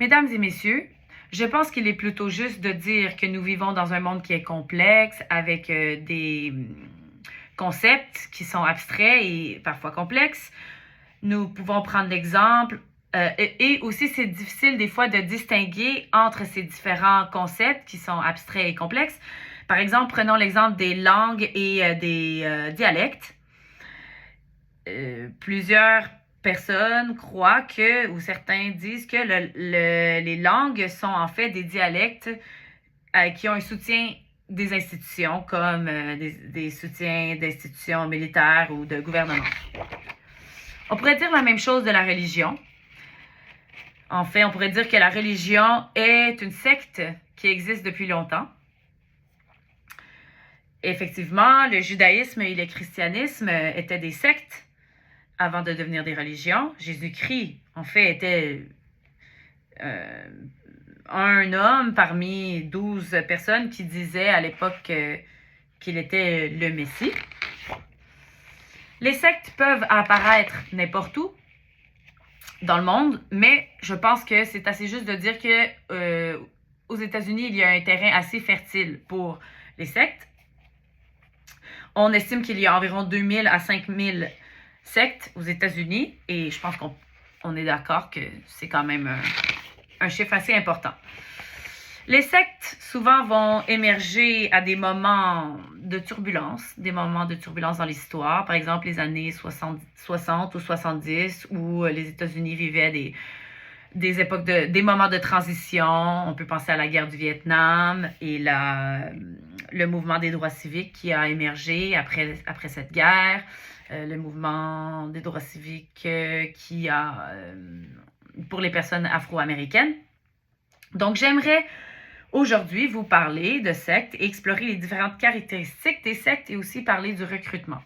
Mesdames et messieurs, je pense qu'il est plutôt juste de dire que nous vivons dans un monde qui est complexe, avec des concepts qui sont abstraits et parfois complexes. Nous pouvons prendre l'exemple, et aussi c'est difficile des fois de distinguer entre ces différents concepts qui sont abstraits et complexes. Par exemple, prenons l'exemple des langues et des dialectes. Plusieurs personnes croient que, ou certains disent que les langues sont en fait des dialectes qui ont un soutien des institutions, comme des soutiens d'institutions militaires ou de gouvernement. On pourrait dire la même chose de la religion. En fait, on pourrait dire que la religion est une secte qui existe depuis longtemps. Effectivement, le judaïsme et le christianisme étaient des sectes avant de devenir des religions. Jésus-Christ, en fait, était un homme parmi 12 personnes qui disaient à l'époque qu'il était le Messie. Les sectes peuvent apparaître n'importe où dans le monde, mais je pense que c'est assez juste de dire que aux États-Unis, il y a un terrain assez fertile pour les sectes. On estime qu'il y a environ 2000 à 5000 sectes aux États-Unis et je pense qu'on est d'accord que c'est quand même un chiffre assez important. Les sectes, souvent, vont émerger à des moments de turbulence dans l'histoire. Par exemple, les années 60 ou 70, où les États-Unis vivaient des époques des moments de transition. On peut penser à la guerre du Vietnam et le mouvement des droits civiques qui a émergé après cette guerre. Le mouvement des droits civiques qui a pour les personnes afro-américaines. Donc, j'aimerais aujourd'hui vous parler de sectes et explorer les différentes caractéristiques des sectes et aussi parler du recrutement.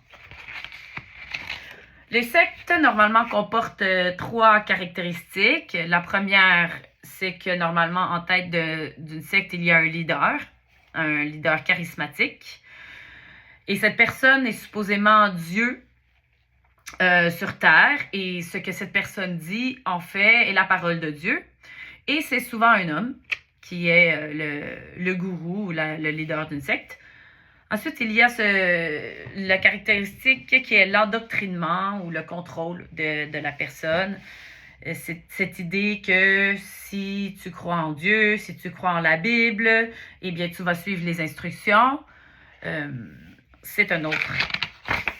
Les sectes, normalement, comportent 3 caractéristiques. La première, c'est que normalement, en tête d'une secte, il y a un leader charismatique. Et cette personne est supposément Dieu sur terre. Et ce que cette personne dit, en fait, est la parole de Dieu. Et c'est souvent un homme qui est le gourou ou le leader d'une secte. Ensuite, il y a la caractéristique qui est l'endoctrinement ou le contrôle de la personne. C'est cette idée que si tu crois en Dieu, si tu crois en la Bible, eh bien, tu vas suivre les instructions. C'est une autre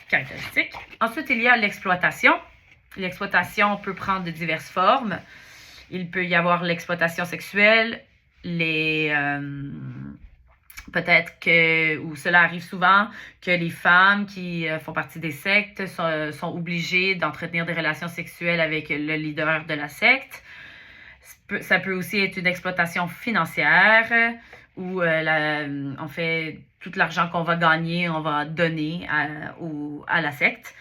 caractéristique. Ensuite, il y a l'exploitation. L'exploitation peut prendre de diverses formes. Il peut y avoir l'exploitation sexuelle, peut-être que, ou cela arrive souvent, que les femmes qui font partie des sectes sont obligées d'entretenir des relations sexuelles avec le leader de la secte. Ça peut aussi être une exploitation financière où, en fait, tout l'argent qu'on va gagner, on va donner à la secte.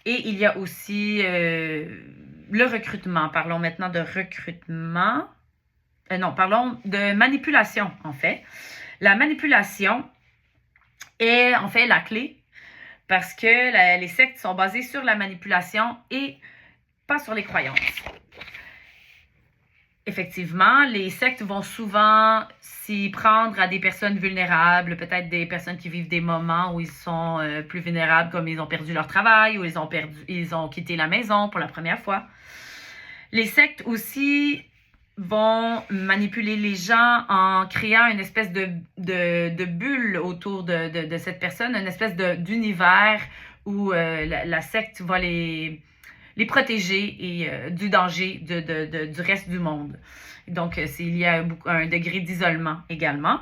Et il y a aussi le recrutement. Parlons maintenant de recrutement. Parlons de manipulation, en fait. La manipulation est, en fait, la clé parce que les sectes sont basées sur la manipulation et pas sur les croyances. Effectivement, les sectes vont souvent s'y prendre à des personnes vulnérables, peut-être des personnes qui vivent des moments où ils sont plus vulnérables, comme ils ont perdu leur travail ou ils ont quitté la maison pour la première fois. Les sectes aussi vont manipuler les gens en créant une espèce de bulle autour de cette personne, une espèce d'univers où la secte va les protéger et du danger du reste du monde. Donc, il y a un degré d'isolement également.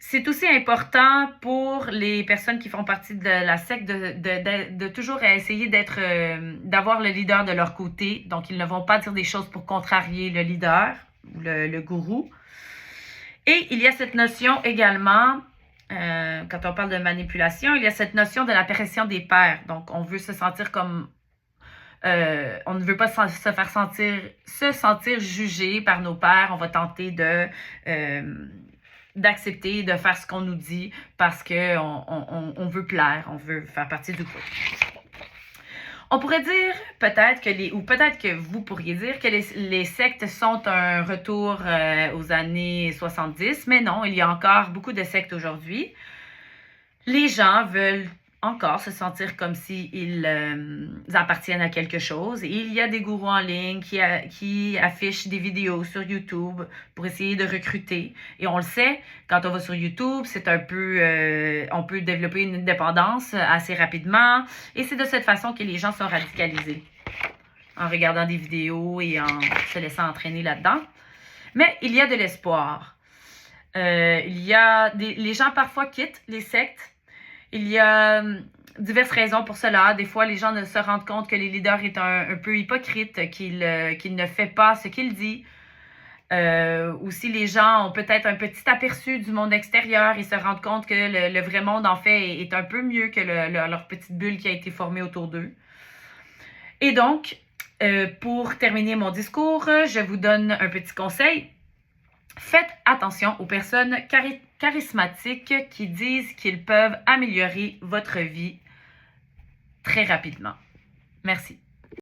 C'est aussi important pour les personnes qui font partie de la secte de toujours essayer d'avoir le leader de leur côté. Donc, ils ne vont pas dire des choses pour contrarier le leader ou le gourou. Et il y a cette notion également, quand on parle de manipulation, il y a cette notion de la pression des pairs. Donc, on veut se sentir comme... on ne veut pas se sentir jugé par nos pairs. On va tenter d'accepter de faire ce qu'on nous dit parce qu'on veut plaire, on veut faire partie du groupe. On pourrait dire peut-être que vous pourriez dire que les sectes sont un retour aux années 70, mais non, il y a encore beaucoup de sectes aujourd'hui. Les gens veulent encore se sentir comme s'ils appartiennent à quelque chose. Et il y a des gourous en ligne qui affichent des vidéos sur YouTube pour essayer de recruter. Et on le sait, quand on va sur YouTube, c'est un peu... on peut développer une dépendance assez rapidement. Et c'est de cette façon que les gens sont radicalisés, en regardant des vidéos et en se laissant entraîner là-dedans. Mais il y a de l'espoir. Les gens parfois quittent les sectes. Il y a diverses raisons pour cela. Des fois, les gens ne se rendent compte que les leaders est un peu hypocrite, qu'il ne fait pas ce qu'il dit. Aussi, les gens ont peut-être un petit aperçu du monde extérieur et se rendent compte que le vrai monde, en fait, est un peu mieux que leur petite bulle qui a été formée autour d'eux. Et donc, pour terminer mon discours, je vous donne un petit conseil. Faites attention aux personnes charismatiques qui disent qu'ils peuvent améliorer votre vie très rapidement. Merci.